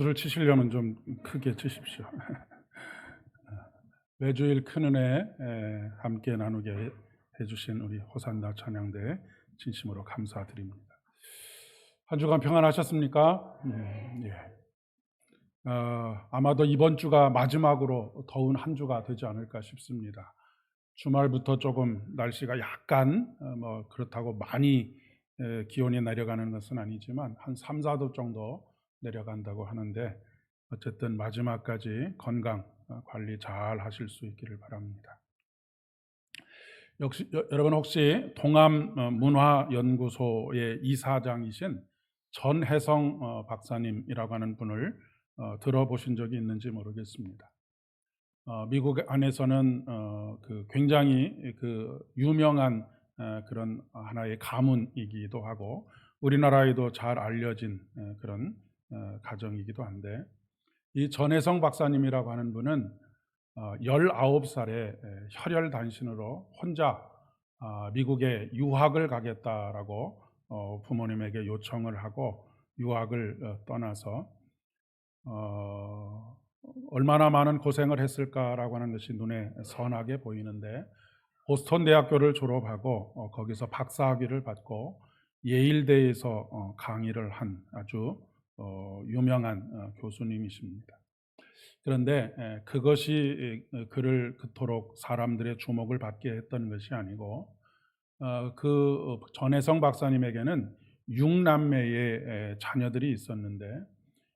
줄을 치시려면 좀 크게 치십시오. 매주일 큰 은혜 함께 나누게 해주신 우리 호산나 찬양대 진심으로 감사드립니다. 한 주간 평안하셨습니까? 아마도 이번 주가 마지막으로 더운 한 주가 되지 않을까 싶습니다. 주말부터 조금 날씨가 약간 그렇다고 많이 기온이 내려가는 것은 아니지만 한 3, 4도 정도 내려간다고 하는데, 어쨌든 마지막까지 건강 관리 잘 하실 수 있기를 바랍니다. 역시 여러분 혹시 동암문화연구소의 이사장이신 전혜성 박사님이라고 하는 분을 들어보신 적이 있는지 모르겠습니다. 미국 안에서는 굉장히 유명한 그런 하나의 가문이기도 하고, 우리나라에도 잘 알려진 그런 가정이기도 한데, 이 전혜성 박사님이라고 하는 분은 19살에 혈혈단신으로 혼자 미국에 유학을 가겠다라고 부모님에게 요청을 하고 유학을 떠나서 얼마나 많은 고생을 했을까라고 하는 것이 눈에 선하게 보이는데, 보스턴 대학교를 졸업하고 거기서 박사학위를 받고 예일대에서 강의를 한 아주 유명한 교수님이십니다. 그런데 그것이 그를 그토록 사람들의 주목을 받게 했던 것이 아니고, 그 전혜성 박사님에게는 6남매의 자녀들이 있었는데,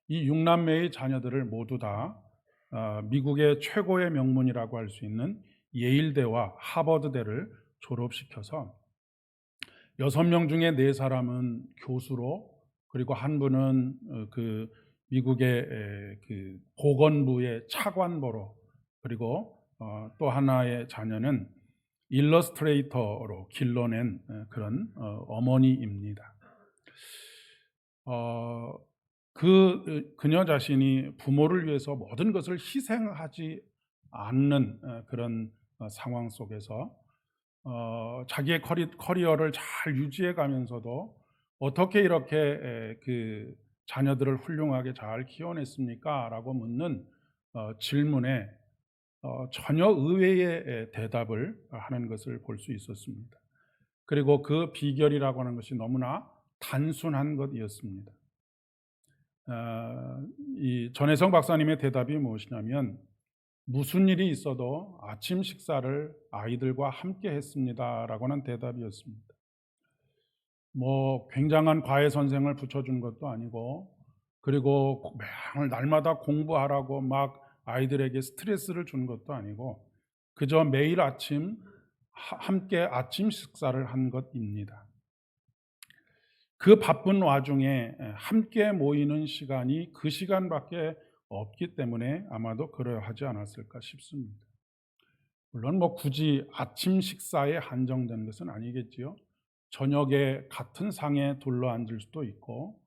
이 6남매의 자녀들을 모두 다 미국의 최고의 명문이라고 할 수 있는 예일대와 하버드대를 졸업시켜서 6명 중에 4사람은 교수로, 그리고 한 분은 그 미국의 그 보건부의 차관보로, 그리고 또 하나의 자녀는 일러스트레이터로 길러낸 그런 어머니입니다. 그녀 자신이 부모를 위해서 모든 것을 희생하지 않는 그런 상황 속에서 자기의 커리어를 잘 유지해 가면서도 어떻게 이렇게 그 자녀들을 훌륭하게 잘 키워냈습니까? 라고 묻는 질문에 전혀 의외의 대답을 하는 것을 볼 수 있었습니다. 그리고 그 비결이라고 하는 것이 너무나 단순한 것이었습니다. 이 전혜성 박사님의 대답이 무엇이냐면, 무슨 일이 있어도 아침 식사를 아이들과 함께 했습니다 라고 하는 대답이었습니다. 굉장한 과외 선생을 붙여준 것도 아니고, 그리고 매일 날마다 공부하라고 막 아이들에게 스트레스를 준 것도 아니고, 그저 매일 아침 함께 아침 식사를 한 것입니다. 그 바쁜 와중에 함께 모이는 시간이 그 시간밖에 없기 때문에 아마도 그러하지 않았을까 싶습니다. 물론 굳이 아침 식사에 한정된 것은 아니겠지요. 저녁에 같은 상에 둘러앉을 수도 있고,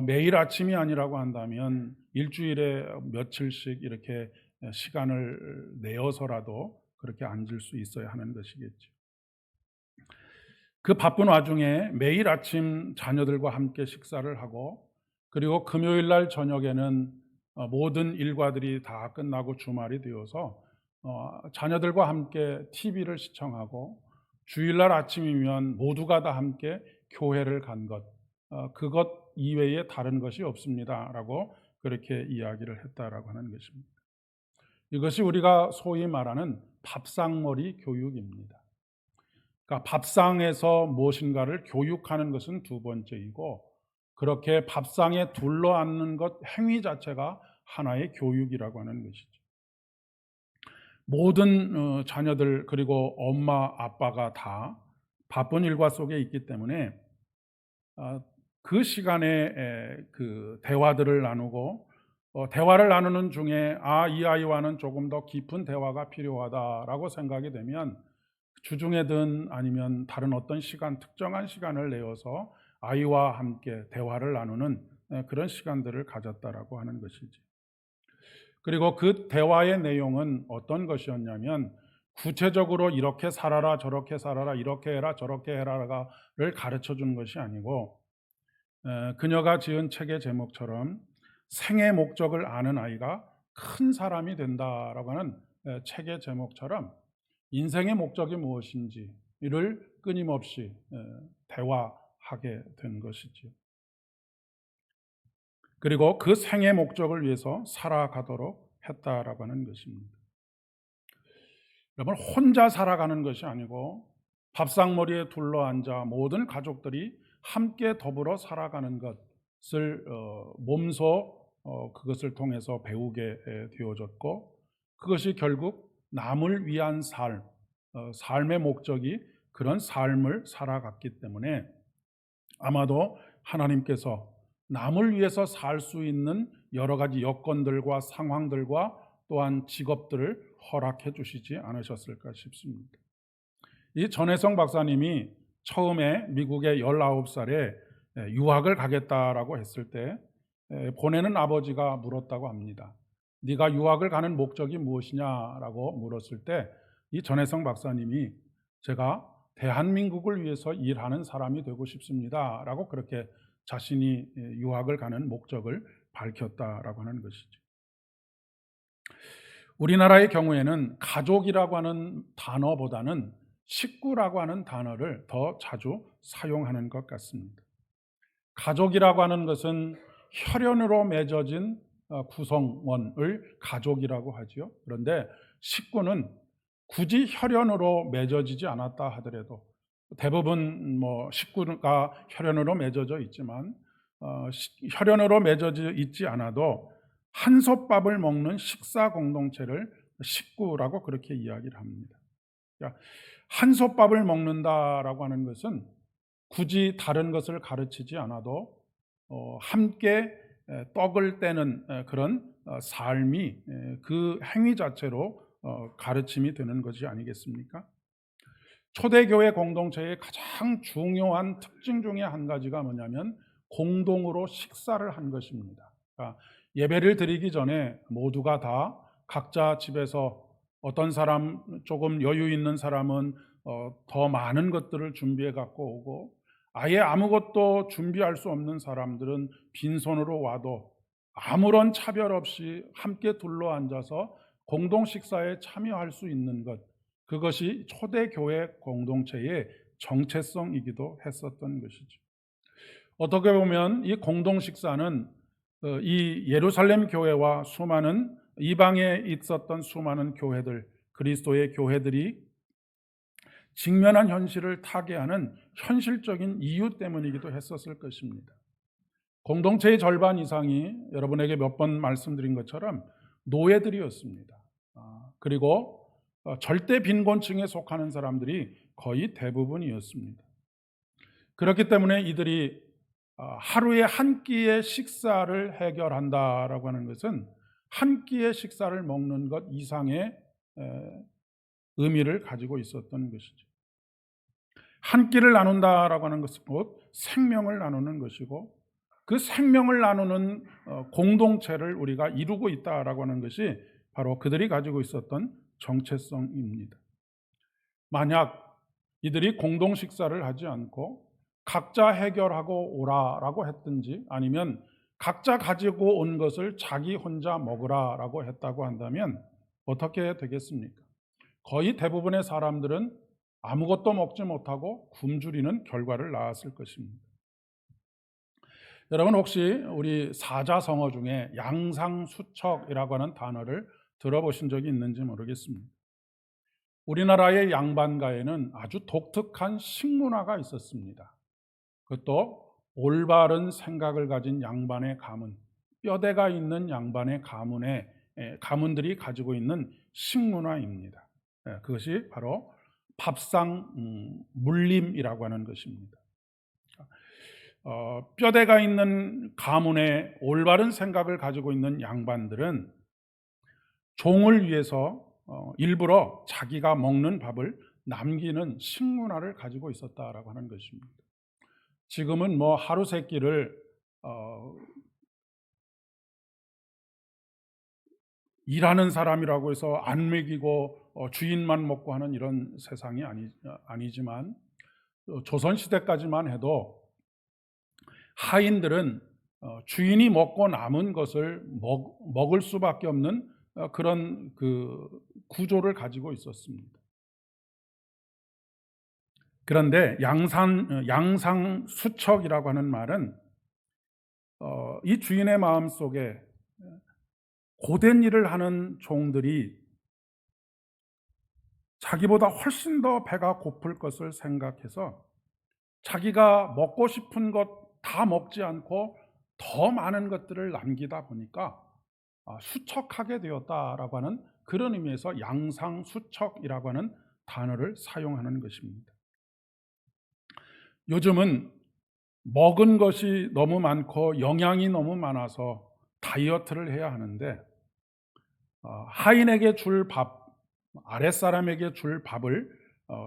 매일 아침이 아니라고 한다면 일주일에 며칠씩 이렇게 시간을 내어서라도 그렇게 앉을 수 있어야 하는 것이겠죠. 그 바쁜 와중에 매일 아침 자녀들과 함께 식사를 하고, 그리고 금요일 날 저녁에는 모든 일과들이 다 끝나고 주말이 되어서 자녀들과 함께 TV를 시청하고, 주일날 아침이면 모두가 다 함께 교회를 간 것, 그것 이외에 다른 것이 없습니다 라고 그렇게 이야기를 했다라고 하는 것입니다. 이것이 우리가 소위 말하는 밥상머리 교육입니다. 그러니까 밥상에서 무엇인가를 교육하는 것은 두 번째이고, 그렇게 밥상에 둘러앉는 것 행위 자체가 하나의 교육이라고 하는 것이죠. 모든 자녀들, 그리고 엄마 아빠가 다 바쁜 일과 속에 있기 때문에 그 시간에 그 대화들을 나누고, 대화를 나누는 중에 이 아이와는 조금 더 깊은 대화가 필요하다라고 생각이 되면 주중에든 아니면 다른 어떤 시간, 특정한 시간을 내어서 아이와 함께 대화를 나누는 그런 시간들을 가졌다라고 하는 것이지. 그리고 그 대화의 내용은 어떤 것이었냐면, 구체적으로 이렇게 살아라 저렇게 살아라 이렇게 해라 저렇게 해라를 가르쳐 주는 것이 아니고, 그녀가 지은 책의 제목처럼 생의 목적을 아는 아이가 큰 사람이 된다라고 하는 책의 제목처럼 인생의 목적이 무엇인지를 끊임없이 대화하게 된 것이지요. 그리고 그 생의 목적을 위해서 살아가도록 했다라고 하는 것입니다. 여러분, 혼자 살아가는 것이 아니고 밥상머리에 둘러앉아 모든 가족들이 함께 더불어 살아가는 것을 몸소 그것을 통해서 배우게 되어졌고, 그것이 결국 남을 위한 삶의 목적이 그런 삶을 살아갔기 때문에 아마도 하나님께서 남을 위해서 살 수 있는 여러 가지 여건들과 상황들과 또한 직업들을 허락해 주시지 않으셨을까 싶습니다. 이 전혜성 박사님이 처음에 미국에 19살에 유학을 가겠다라고 했을 때 보내는 아버지가 물었다고 합니다. 네가 유학을 가는 목적이 무엇이냐라고 물었을 때 이 전혜성 박사님이 제가 대한민국을 위해서 일하는 사람이 되고 싶습니다 라고 그렇게 자신이 유학을 가는 목적을 밝혔다라고 하는 것이죠. 우리나라의 경우에는 가족이라고 하는 단어보다는 식구라고 하는 단어를 더 자주 사용하는 것 같습니다. 가족이라고 하는 것은 혈연으로 맺어진 구성원을 가족이라고 하죠. 그런데 식구는 굳이 혈연으로 맺어지지 않았다 하더라도, 대부분 식구가 혈연으로 맺어져 있지만 혈연으로 맺어져 있지 않아도 한솥밥을 먹는 식사 공동체를 식구라고 그렇게 이야기를 합니다. 한솥밥을 먹는다라고 하는 것은 굳이 다른 것을 가르치지 않아도 함께 떡을 떼는 그런 삶이 그 행위 자체로 가르침이 되는 것이 아니겠습니까? 초대교회 공동체의 가장 중요한 특징 중에 한 가지가 뭐냐면 공동으로 식사를 한 것입니다. 그러니까 예배를 드리기 전에 모두가 다 각자 집에서 어떤 사람, 조금 여유 있는 사람은 더 많은 것들을 준비해 갖고 오고, 아예 아무것도 준비할 수 없는 사람들은 빈손으로 와도 아무런 차별 없이 함께 둘러앉아서 공동 식사에 참여할 수 있는 것, 그것이 초대교회 공동체의 정체성이기도 했었던 것이죠. 어떻게 보면 이 공동 식사는 이 예루살렘 교회와 수많은 이방에 있었던 수많은 교회들, 그리스도의 교회들이 직면한 현실을 타개하는 현실적인 이유 때문이기도 했었을 것입니다. 공동체의 절반 이상이 여러분에게 몇 번 말씀드린 것처럼 노예들이었습니다. 그리고 절대 빈곤층에 속하는 사람들이 거의 대부분이었습니다. 그렇기 때문에 이들이 하루에 한 끼의 식사를 해결한다라고 하는 것은 한 끼의 식사를 먹는 것 이상의 의미를 가지고 있었던 것이죠. 한 끼를 나눈다라고 하는 것은 곧 생명을 나누는 것이고, 그 생명을 나누는 공동체를 우리가 이루고 있다라고 하는 것이 바로 그들이 가지고 있었던 정체성입니다. 만약 이들이 공동 식사를 하지 않고 각자 해결하고 오라라고 했든지, 아니면 각자 가지고 온 것을 자기 혼자 먹으라라고 했다고 한다면 어떻게 되겠습니까? 거의 대부분의 사람들은 아무것도 먹지 못하고 굶주리는 결과를 낳았을 것입니다. 여러분, 혹시 우리 사자성어 중에 양상수척이라고 하는 단어를 들어보신 적이 있는지 모르겠습니다. 우리나라의 양반가에는 아주 독특한 식문화가 있었습니다. 그것도 올바른 생각을 가진 양반의 가문, 뼈대가 있는 양반의 가문들이 가지고 있는 식문화입니다. 그것이 바로 밥상 물림이라고 하는 것입니다. 뼈대가 있는 가문의 올바른 생각을 가지고 있는 양반들은 종을 위해서 일부러 자기가 먹는 밥을 남기는 식문화를 가지고 있었다라고 하는 것입니다. 지금은 하루 세 끼를 일하는 사람이라고 해서 안 먹이고 주인만 먹고 하는 이런 세상이 아니지만, 조선시대까지만 해도 하인들은 주인이 먹고 남은 것을 먹을 수밖에 없는 그런 그 구조를 가지고 있었습니다. 그런데 양상수척이라고 하는 말은 이 주인의 마음 속에 고된 일을 하는 종들이 자기보다 훨씬 더 배가 고플 것을 생각해서 자기가 먹고 싶은 것 다 먹지 않고 더 많은 것들을 남기다 보니까 수척하게 되었다라고 하는 그런 의미에서 양상수척이라고 하는 단어를 사용하는 것입니다. 요즘은 먹은 것이 너무 많고 영양이 너무 많아서 다이어트를 해야 하는데 하인에게 줄 밥, 아랫사람에게 줄 밥을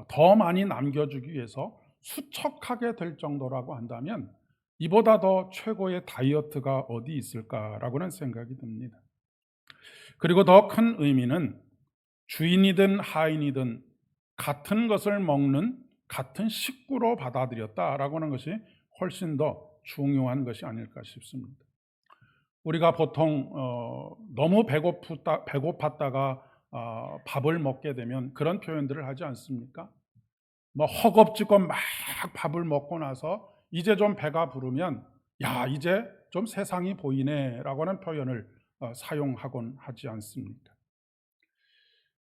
더 많이 남겨주기 위해서 수척하게 될 정도라고 한다면 이보다 더 최고의 다이어트가 어디 있을까라고는 생각이 듭니다. 그리고 더 큰 의미는 주인이든 하인이든 같은 것을 먹는 같은 식구로 받아들였다라고 하는 것이 훨씬 더 중요한 것이 아닐까 싶습니다. 우리가 보통 너무 배고팠다가 밥을 먹게 되면 그런 표현들을 하지 않습니까? 뭐 허겁지겁 막 밥을 먹고 나서 이제 좀 배가 부르면 야 이제 좀 세상이 보이네라고 하는 표현을 사용하곤 하지 않습니까?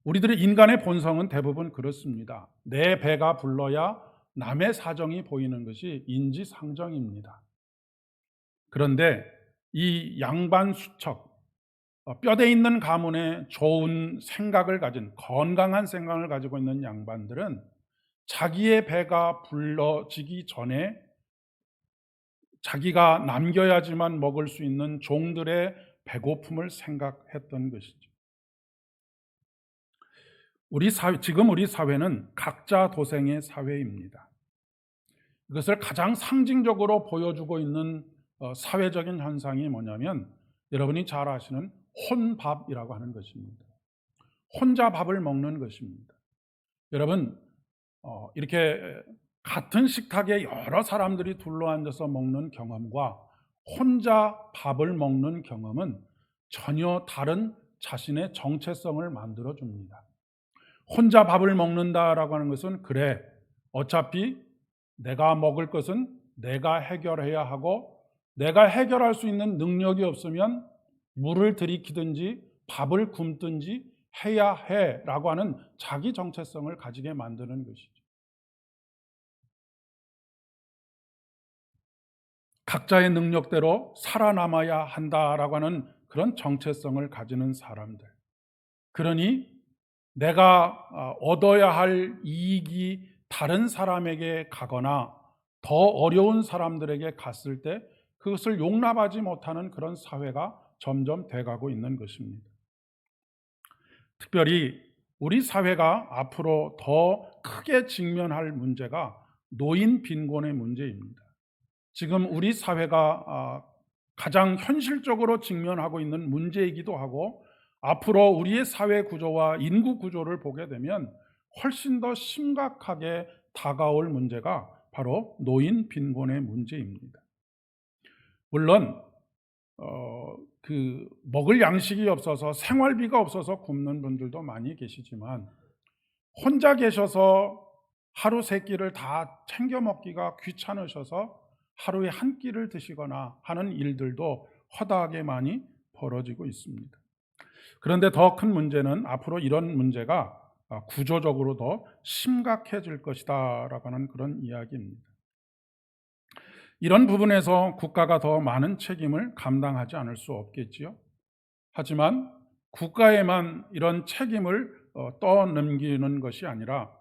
우리들의 인간의 본성은 대부분 그렇습니다. 내 배가 불러야 남의 사정이 보이는 것이 인지상정입니다. 그런데 이 양반수척, 뼈대 있는 가문에 좋은 생각을 가진 건강한 생각을 가지고 있는 양반들은 자기의 배가 불러지기 전에 자기가 남겨야지만 먹을 수 있는 종들의 배고픔을 생각했던 것이죠. 지금 우리 사회는 각자 도생의 사회입니다. 이것을 가장 상징적으로 보여주고 있는 사회적인 현상이 뭐냐면 여러분이 잘 아시는 혼밥이라고 하는 것입니다. 혼자 밥을 먹는 것입니다. 여러분 이렇게 같은 식탁에 여러 사람들이 둘러앉아서 먹는 경험과 혼자 밥을 먹는 경험은 전혀 다른 자신의 정체성을 만들어줍니다. 혼자 밥을 먹는다라고 하는 것은 그래 어차피 내가 먹을 것은 내가 해결해야 하고 내가 해결할 수 있는 능력이 없으면 물을 들이키든지 밥을 굶든지 해야 해라고 하는 자기 정체성을 가지게 만드는 것이죠. 각자의 능력대로 살아남아야 한다라고 하는 그런 정체성을 가지는 사람들. 그러니 내가 얻어야 할 이익이 다른 사람에게 가거나 더 어려운 사람들에게 갔을 때 그것을 용납하지 못하는 그런 사회가 점점 돼가고 있는 것입니다. 특별히 우리 사회가 앞으로 더 크게 직면할 문제가 노인 빈곤의 문제입니다. 지금 우리 사회가 가장 현실적으로 직면하고 있는 문제이기도 하고 앞으로 우리의 사회 구조와 인구 구조를 보게 되면 훨씬 더 심각하게 다가올 문제가 바로 노인 빈곤의 문제입니다. 물론 먹을 양식이 없어서 생활비가 없어서 굶는 분들도 많이 계시지만 혼자 계셔서 하루 세 끼를 다 챙겨 먹기가 귀찮으셔서 하루에 한 끼를 드시거나 하는 일들도 허다하게 많이 벌어지고 있습니다. 그런데 더 큰 문제는 앞으로 이런 문제가 구조적으로 더 심각해질 것이다라고 하는 그런 이야기입니다. 이런 부분에서 국가가 더 많은 책임을 감당하지 않을 수 없겠지요. 하지만 국가에만 이런 책임을 떠넘기는 것이 아니라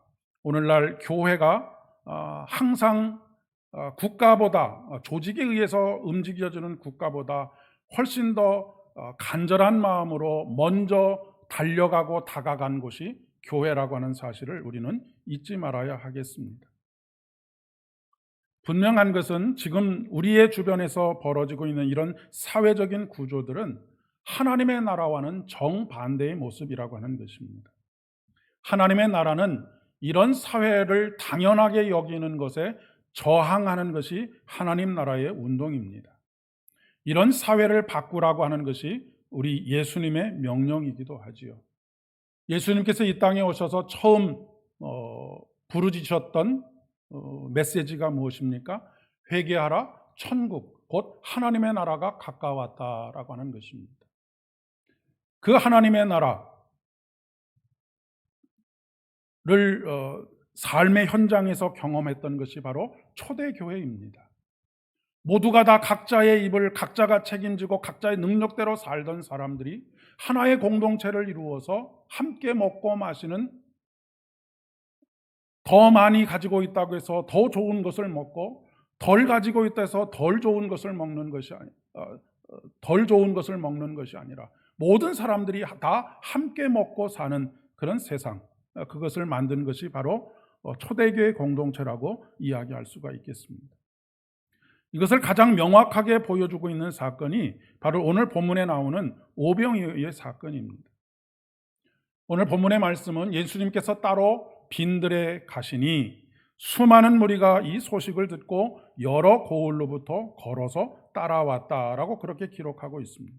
오늘날 교회가 항상 국가보다 조직에 의해서 움직여지는 국가보다 훨씬 더 간절한 마음으로 먼저 달려가고 다가간 곳이 교회라고 하는 사실을 우리는 잊지 말아야 하겠습니다. 분명한 것은 지금 우리의 주변에서 벌어지고 있는 이런 사회적인 구조들은 하나님의 나라와는 정반대의 모습이라고 하는 것입니다. 하나님의 나라는 이런 사회를 당연하게 여기는 것에 저항하는 것이 하나님 나라의 운동입니다. 이런 사회를 바꾸라고 하는 것이 우리 예수님의 명령이기도 하지요. 예수님께서 이 땅에 오셔서 처음 부르짖으셨던 메시지가 무엇입니까? 회개하라, 천국, 곧 하나님의 나라가 가까웠다라고 하는 것입니다. 그 하나님의 나라를 삶의 현장에서 경험했던 것이 바로 초대교회입니다. 모두가 다 각자의 입을 각자가 책임지고 각자의 능력대로 살던 사람들이 하나의 공동체를 이루어서 함께 먹고 마시는, 더 많이 가지고 있다고 해서 더 좋은 것을 먹고 덜 가지고 있다 해서 덜 좋은 것을 먹는 것이 아니라 모든 사람들이 다 함께 먹고 사는 그런 세상, 그것을 만든 것이 바로 초대교회 공동체라고 이야기할 수가 있겠습니다. 이것을 가장 명확하게 보여주고 있는 사건이 바로 오늘 본문에 나오는 오병이어의 사건입니다. 오늘 본문의 말씀은 예수님께서 따로 빈들에 가시니 수많은 무리가 이 소식을 듣고 여러 고을로부터 걸어서 따라왔다라고 그렇게 기록하고 있습니다.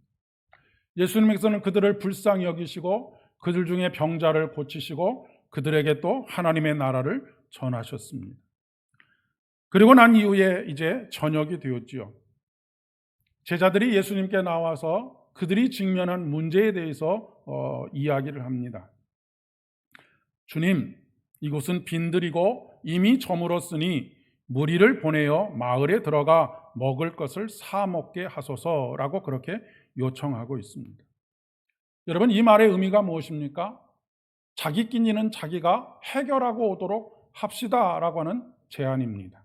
예수님께서는 그들을 불쌍히 여기시고 그들 중에 병자를 고치시고 그들에게 또 하나님의 나라를 전하셨습니다. 그리고 난 이후에 이제 저녁이 되었지요. 제자들이 예수님께 나와서 그들이 직면한 문제에 대해서 이야기를 합니다. 주님, 이곳은 빈들이고 이미 저물었으니 무리를 보내어 마을에 들어가 먹을 것을 사 먹게 하소서라고 그렇게 요청하고 있습니다. 여러분, 이 말의 의미가 무엇입니까? 자기 끼니는 자기가 해결하고 오도록 합시다라고 하는 제안입니다.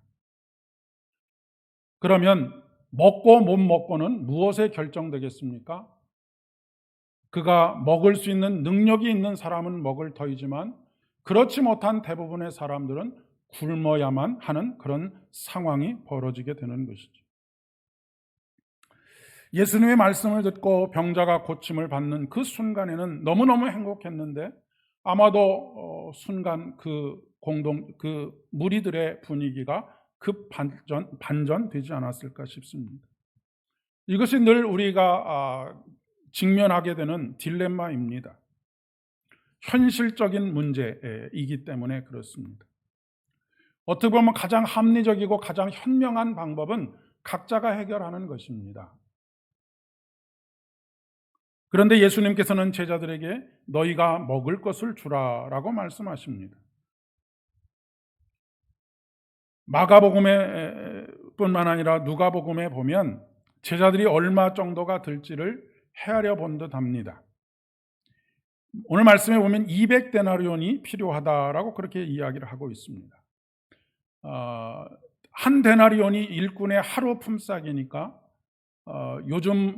그러면 먹고 못 먹고는 무엇에 결정되겠습니까? 그가 먹을 수 있는 능력이 있는 사람은 먹을 터이지만 그렇지 못한 대부분의 사람들은 굶어야만 하는 그런 상황이 벌어지게 되는 것이죠. 예수님의 말씀을 듣고 병자가 고침을 받는 그 순간에는 너무너무 행복했는데 아마도 순간 그 무리들의 분위기가 급 반전되지 않았을까 싶습니다. 이것이 늘 우리가 직면하게 되는 딜레마입니다. 현실적인 문제이기 때문에 그렇습니다. 어떻게 보면 가장 합리적이고 가장 현명한 방법은 각자가 해결하는 것입니다. 그런데 예수님께서는 제자들에게 너희가 먹을 것을 주라라고 말씀하십니다. 마가복음에 뿐만 아니라 누가복음에 보면 제자들이 얼마 정도가 들지를 헤아려 본 듯합니다. 오늘 말씀에 보면 200데나리온이 필요하다라고 그렇게 이야기를 하고 있습니다. 한 데나리온이 일꾼의 하루 품삯이니까 요즘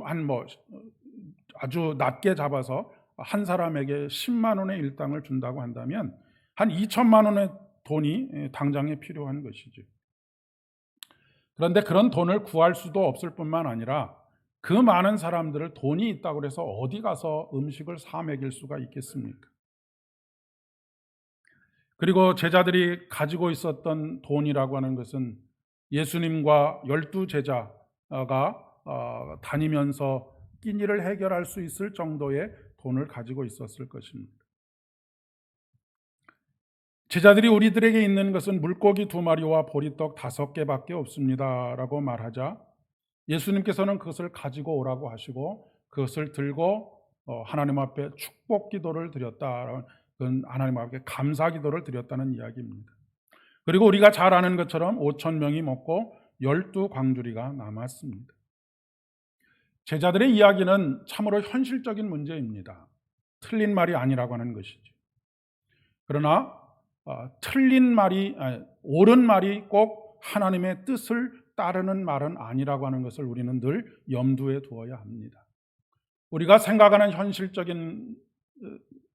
아주 낮게 잡아서 한 사람에게 10만 원의 일당을 준다고 한다면 한 2천만 원의 돈이 당장에 필요한 것이죠. 그런데 그런 돈을 구할 수도 없을 뿐만 아니라 그 많은 사람들을 돈이 있다고 해서 어디 가서 음식을 사 먹일 수가 있겠습니까? 그리고 제자들이 가지고 있었던 돈이라고 하는 것은 예수님과 12제자가 다니면서 끼니를 해결할 수 있을 정도의 돈을 가지고 있었을 것입니다. 제자들이 우리들에게 있는 것은 물고기 2마리와 보리떡 5개밖에 없습니다 라고 말하자 예수님께서는 그것을 가지고 오라고 하시고 그것을 들고 하나님 앞에 축복 기도를 드렸다, 하나님 앞에 감사 기도를 드렸다는 이야기입니다. 그리고 우리가 잘 아는 것처럼 5,000명이 먹고 12광주리가 남았습니다. 제자들의 이야기는 참으로 현실적인 문제입니다. 틀린 말이 아니라고 하는 것이죠. 그러나 옳은 말이 꼭 하나님의 뜻을 따르는 말은 아니라고 하는 것을 우리는 늘 염두에 두어야 합니다. 우리가 생각하는 현실적인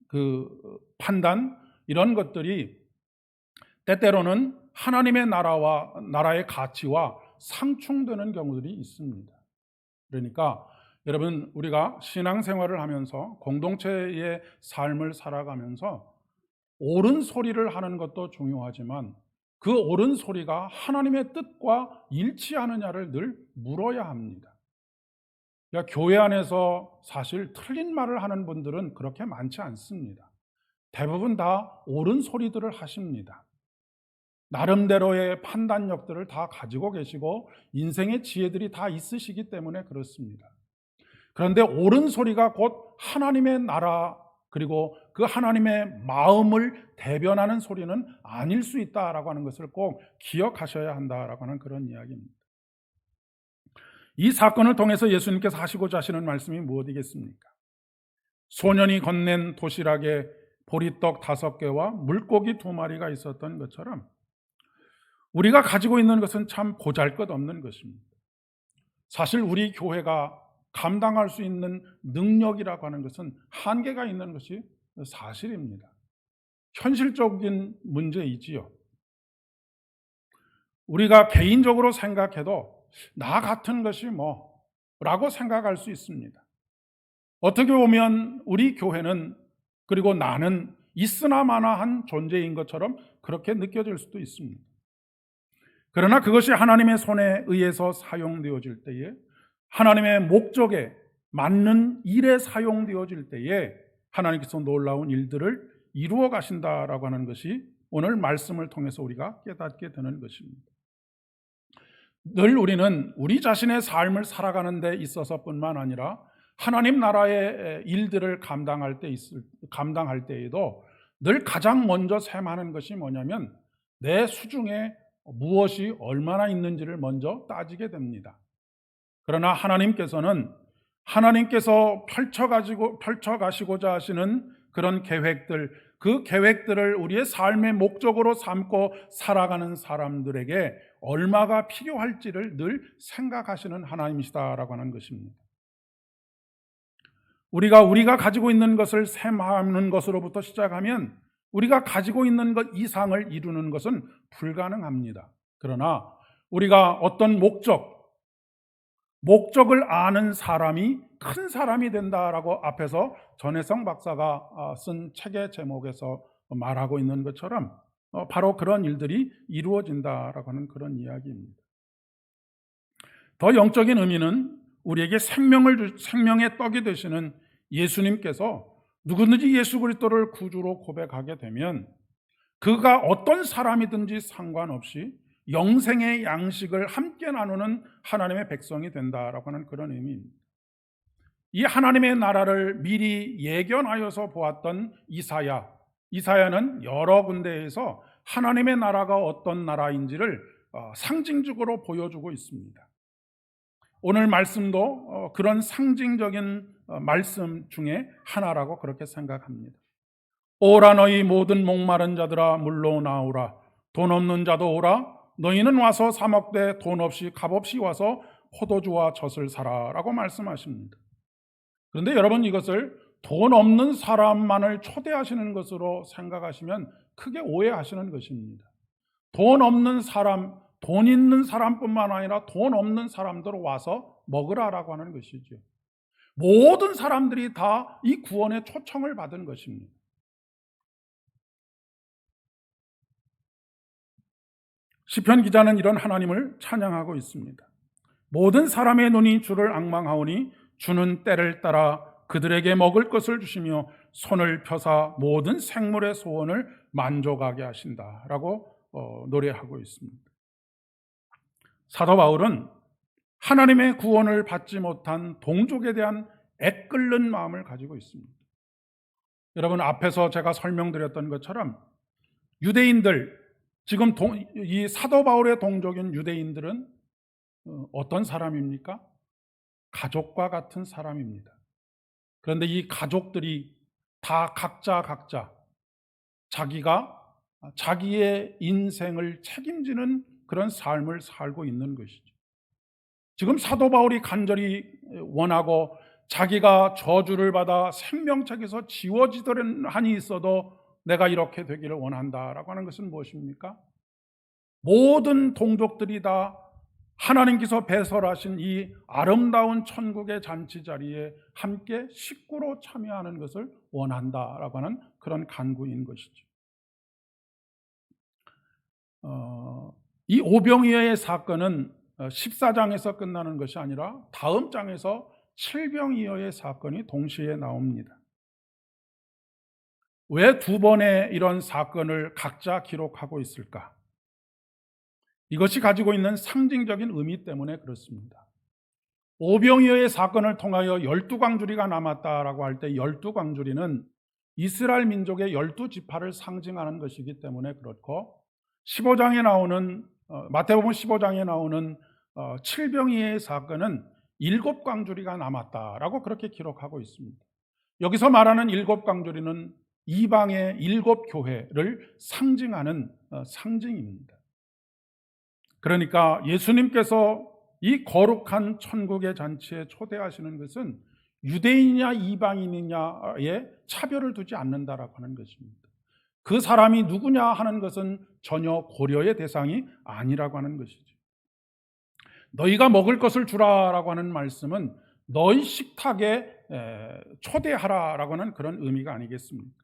그 판단, 이런 것들이 때때로는 하나님의 나라의 가치와 상충되는 경우들이 있습니다. 그러니까 여러분, 우리가 신앙생활을 하면서 공동체의 삶을 살아가면서 옳은 소리를 하는 것도 중요하지만 그 옳은 소리가 하나님의 뜻과 일치하느냐를 늘 물어야 합니다. 그러니까 교회 안에서 사실 틀린 말을 하는 분들은 그렇게 많지 않습니다. 대부분 다 옳은 소리들을 하십니다. 나름대로의 판단력들을 다 가지고 계시고 인생의 지혜들이 다 있으시기 때문에 그렇습니다. 그런데 옳은 소리가 곧 하나님의 나라 그리고 그 하나님의 마음을 대변하는 소리는 아닐 수 있다라고 하는 것을 꼭 기억하셔야 한다라고 하는 그런 이야기입니다. 이 사건을 통해서 예수님께서 하시고자 하시는 말씀이 무엇이겠습니까? 소년이 건넨 도시락에 보리떡 5개와 물고기 2마리가 있었던 것처럼 우리가 가지고 있는 것은 참 보잘것없는 것입니다. 사실 우리 교회가 감당할 수 있는 능력이라고 하는 것은 한계가 있는 것이 사실입니다. 현실적인 문제이지요. 우리가 개인적으로 생각해도 나 같은 것이 뭐라고 생각할 수 있습니다. 어떻게 보면 우리 교회는 그리고 나는 있으나 마나한 존재인 것처럼 그렇게 느껴질 수도 있습니다. 그러나 그것이 하나님의 손에 의해서 사용되어질 때에 하나님의 목적에 맞는 일에 사용되어질 때에 하나님께서 놀라운 일들을 이루어 가신다라고 하는 것이 오늘 말씀을 통해서 우리가 깨닫게 되는 것입니다. 늘 우리는 우리 자신의 삶을 살아가는 데 있어서뿐만 아니라 하나님 나라의 일들을 감당할 때에도 늘 가장 먼저 셈하는 것이 뭐냐면 내 수중에 무엇이 얼마나 있는지를 먼저 따지게 됩니다. 그러나 하나님께서 펼쳐가시고자 하시는 그런 계획들, 그 계획들을 우리의 삶의 목적으로 삼고 살아가는 사람들에게 얼마가 필요할지를 늘 생각하시는 하나님이시다라고 하는 것입니다. 우리가 가지고 있는 것을 셈하는 것으로부터 시작하면 우리가 가지고 있는 것 이상을 이루는 것은 불가능합니다. 그러나 우리가 어떤 목적을 아는 사람이 큰 사람이 된다라고 앞에서 전혜성 박사가 쓴 책의 제목에서 말하고 있는 것처럼 바로 그런 일들이 이루어진다라고 하는 그런 이야기입니다. 더 영적인 의미는 우리에게 생명의 떡이 되시는 예수님께서 누구든지 예수 그리스도를 구주로 고백하게 되면 그가 어떤 사람이든지 상관없이 영생의 양식을 함께 나누는 하나님의 백성이 된다라고 하는 그런 의미입니다. 이 하나님의 나라를 미리 예견하여서 보았던 이사야는 여러 군데에서 하나님의 나라가 어떤 나라인지를 상징적으로 보여주고 있습니다. 오늘 말씀도 그런 상징적인 말씀 중에 하나라고 그렇게 생각합니다. 오라 너희 모든 목마른 자들아 물로 나오라. 돈 없는 자도 오라. 너희는 와서 사 먹되 돈 없이 값없이 와서 포도주와 젖을 사라라고 말씀하십니다. 그런데 여러분 이것을 돈 없는 사람만을 초대하시는 것으로 생각하시면 크게 오해하시는 것입니다. 돈 없는 사람, 돈 있는 사람뿐만 아니라 돈 없는 사람들 와서 먹으라라고 하는 것이죠. 모든 사람들이 다 이 구원의 초청을 받은 것입니다. 시편 기자는 이런 하나님을 찬양하고 있습니다. 모든 사람의 눈이 주를 앙망하오니 주는 때를 따라 그들에게 먹을 것을 주시며 손을 펴사 모든 생물의 소원을 만족하게 하신다라고 노래하고 있습니다. 사도 바울은 하나님의 구원을 받지 못한 동족에 대한 애끓는 마음을 가지고 있습니다. 여러분 앞에서 제가 설명드렸던 것처럼 유대인들, 지금 이 사도 바울의 동족인 유대인들은 어떤 사람입니까? 가족과 같은 사람입니다. 그런데 이 가족들이 다 각자 자기가 자기의 인생을 책임지는 그런 삶을 살고 있는 것이죠. 지금 사도 바울이 간절히 원하고 자기가 저주를 받아 생명책에서 지워지던 한이 있어도 내가 이렇게 되기를 원한다라고 하는 것은 무엇입니까? 모든 동족들이 다 하나님께서 배설하신 이 아름다운 천국의 잔치 자리에 함께 식구로 참여하는 것을 원한다라고 하는 그런 간구인 것이죠. 이 오병이어의 사건은 14장에서 끝나는 것이 아니라 다음 장에서 칠병이어의 사건이 동시에 나옵니다. 왜 두 번의 이런 사건을 각자 기록하고 있을까? 이것이 가지고 있는 상징적인 의미 때문에 그렇습니다. 오병이어의 사건을 통하여 12광주리가 남았다라고 할 때 12광주리는 이스라엘 민족의 12지파를 상징하는 것이기 때문에 그렇고, 15장에 나오는 마태복음 15장에 나오는 칠병이의 사건은 7광주리가 남았다라고 그렇게 기록하고 있습니다. 여기서 말하는 7광주리는 이방의 7교회를 상징하는 상징입니다. 그러니까 예수님께서 이 거룩한 천국의 잔치에 초대하시는 것은 유대인이냐 이방인이냐에 차별을 두지 않는다라고 하는 것입니다. 그 사람이 누구냐 하는 것은 전혀 고려의 대상이 아니라고 하는 것이죠. 너희가 먹을 것을 주라라고 하는 말씀은 너희 식탁에 초대하라라고 하는 그런 의미가 아니겠습니까?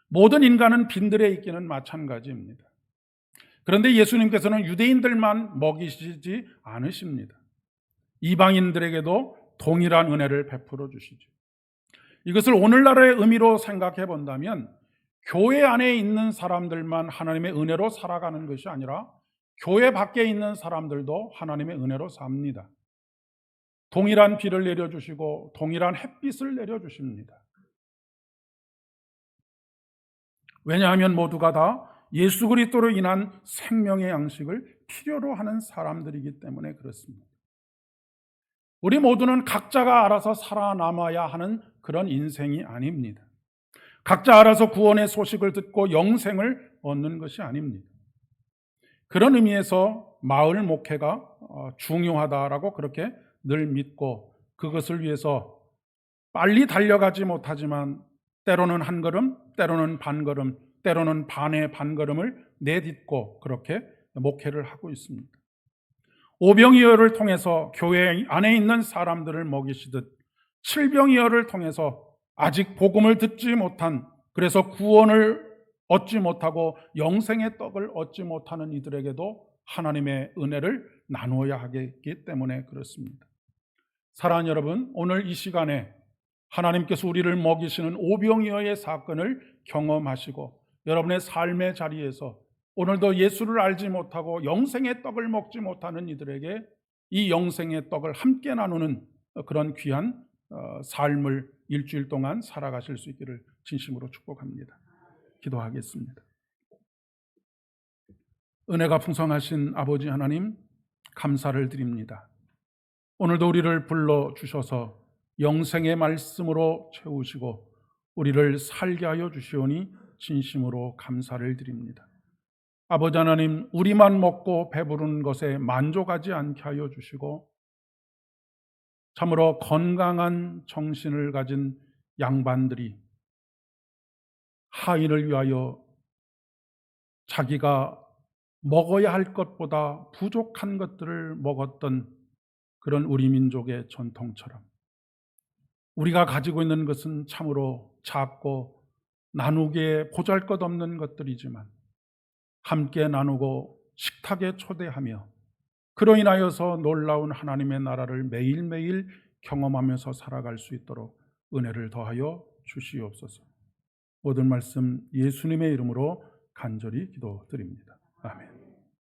모든 인간은 빈들에 있기는 마찬가지입니다. 그런데 예수님께서는 유대인들만 먹이시지 않으십니다. 이방인들에게도 동일한 은혜를 베풀어 주시죠. 이것을 오늘날의 의미로 생각해 본다면 교회 안에 있는 사람들만 하나님의 은혜로 살아가는 것이 아니라 교회 밖에 있는 사람들도 하나님의 은혜로 삽니다. 동일한 비를 내려주시고 동일한 햇빛을 내려주십니다. 왜냐하면 모두가 다 예수 그리스도로 인한 생명의 양식을 필요로 하는 사람들이기 때문에 그렇습니다. 우리 모두는 각자가 알아서 살아남아야 하는 그런 인생이 아닙니다. 각자 알아서 구원의 소식을 듣고 영생을 얻는 것이 아닙니다. 그런 의미에서 마을 목회가 중요하다라고 그렇게 늘 믿고, 그것을 위해서 빨리 달려가지 못하지만 때로는 한 걸음, 때로는 반 걸음, 때로는 반의 반 걸음을 내딛고 그렇게 목회를 하고 있습니다. 오병이어를 통해서 교회 안에 있는 사람들을 먹이시듯 칠병이어를 통해서 아직 복음을 듣지 못한, 그래서 구원을 얻지 못하고 영생의 떡을 얻지 못하는 이들에게도 하나님의 은혜를 나누어야 하기 때문에 그렇습니다. 사랑하는 여러분, 오늘 이 시간에 하나님께서 우리를 먹이시는 오병이어의 사건을 경험하시고 여러분의 삶의 자리에서 오늘도 예수를 알지 못하고 영생의 떡을 먹지 못하는 이들에게 이 영생의 떡을 함께 나누는 그런 귀한 삶을 일주일 동안 살아가실 수 있기를 진심으로 축복합니다. 기도하겠습니다. 은혜가 풍성하신 아버지 하나님, 감사를 드립니다. 오늘도 우리를 불러주셔서 영생의 말씀으로 채우시고 우리를 살게 하여 주시오니 진심으로 감사를 드립니다. 아버지 하나님, 우리만 먹고 배부른 것에 만족하지 않게 하여 주시고 참으로 건강한 정신을 가진 양반들이 하인을 위하여 자기가 먹어야 할 것보다 부족한 것들을 먹었던 그런 우리 민족의 전통처럼 우리가 가지고 있는 것은 참으로 작고 나누기에 보잘것없는 것들이지만 함께 나누고 식탁에 초대하며 그로 인하여서 놀라운 하나님의 나라를 매일매일 경험하면서 살아갈 수 있도록 은혜를 더하여 주시옵소서. 모든 말씀 예수님의 이름으로 간절히 기도드립니다. 아멘.